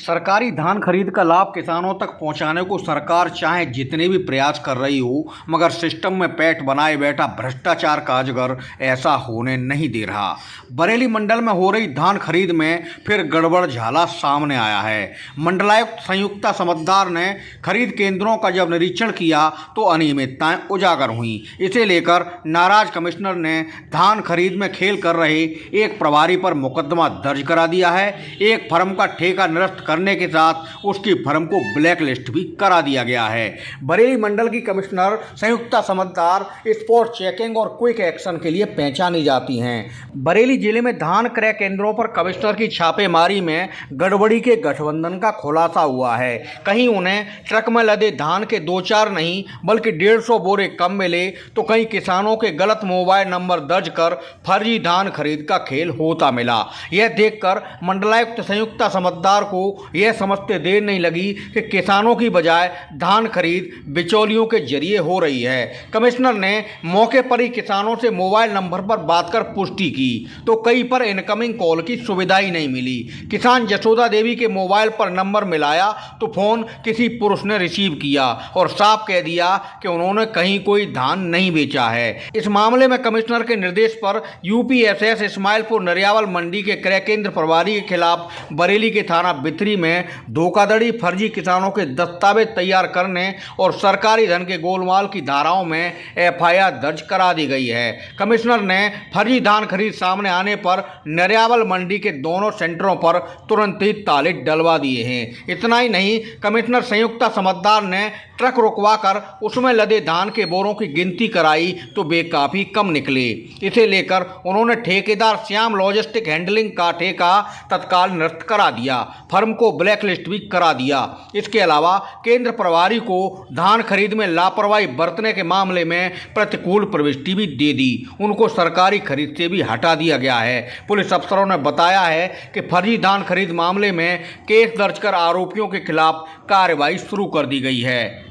सरकारी धान खरीद का लाभ किसानों तक पहुंचाने को सरकार चाहे जितने भी प्रयास कर रही हो, मगर सिस्टम में पैठ बनाए बैठा भ्रष्टाचार का अजगर ऐसा होने नहीं दे रहा। बरेली मंडल में हो रही धान खरीद में फिर गड़बड़ झाला सामने आया है। मंडलायुक्त संयुक्ता समद्दार ने खरीद केंद्रों का जब निरीक्षण किया तो अनियमितताएं उजागर हुई। इसे लेकर नाराज कमिश्नर ने धान खरीद में खेल कर रहे एक प्रभारी पर मुकदमा दर्ज करा दिया है। एक फर्म का ठेका निरस्त करने के साथ उसकी फर्म को ब्लैक लिस्ट भी करा दिया गया है। बरेली मंडल की कमिश्नर संयुक्ता समद्दार स्पॉट चेकिंग और क्विक एक्शन के लिए पहचानी जाती हैं। बरेली जिले में धान क्रय केंद्रों पर कमिश्नर की छापेमारी में गड़बड़ी के गठबंधन का खुलासा हुआ है। कहीं उन्हें ट्रक में लदे धान के 2-4 नहीं बल्कि 150 बोरे कम मिले, तो कहीं किसानों के गलत मोबाइल नंबर दर्ज कर फर्जी धान खरीद का खेल होता मिला। यह देखकर मंडलायुक्त संयुक्ता समद्दार को यह समझते देर नहीं लगी कि किसानों की बजाय धान खरीद बिचौलियों के जरिए हो रही है। कमिश्नर ने मौके पर ही किसानों से मोबाइल नंबर पर बात कर पुष्टि की, तो कई पर इनकमिंग कॉल की सुविधा ही नहीं मिली। किसान जसोदा देवी के मोबाइल पर नंबर मिलाया तो फोन किसी पुरुष ने रिसीव किया और साफ कह दिया कि उन्होंने कहीं कोई धान नहीं बेचा है। इस मामले में कमिश्नर के निर्देश पर यूपीएसएस इस्माइलपुर नरियावल मंडी के क्रय केंद्र प्रभारी के खिलाफ बरेली के थाना बिथरी में धोखाधड़ी, फर्जी किसानों के दस्तावेज तैयार करने और सरकारी धन के गोलमाल की धाराओं में एफआईआर दर्ज करा दी गई है। कमिश्नर ने फर्जी धान खरीद सामने आने पर नरियावल मंडी के दोनों सेंटरों पर तुरंत ही ताले डलवा दिए हैं। इतना ही नहीं, कमिश्नर संयुक्ता समद्दार ने ट्रक रुकवाकर उसमें लदे धान के बोरों की गिनती कराई तो वे काफ़ी कम निकले। इसे लेकर उन्होंने ठेकेदार श्याम लॉजिस्टिक हैंडलिंग का ठेका तत्काल निरस्त करा दिया, फर्म को ब्लैक लिस्ट भी करा दिया। इसके अलावा केंद्र प्रभारी को धान खरीद में लापरवाही बरतने के मामले में प्रतिकूल प्रविष्टि भी दे दी। उनको सरकारी खरीद से भी हटा दिया गया है। पुलिस अफसरों ने बताया है कि फर्जी धान खरीद मामले में केस दर्ज कर आरोपियों के खिलाफ कार्रवाई शुरू कर दी गई है।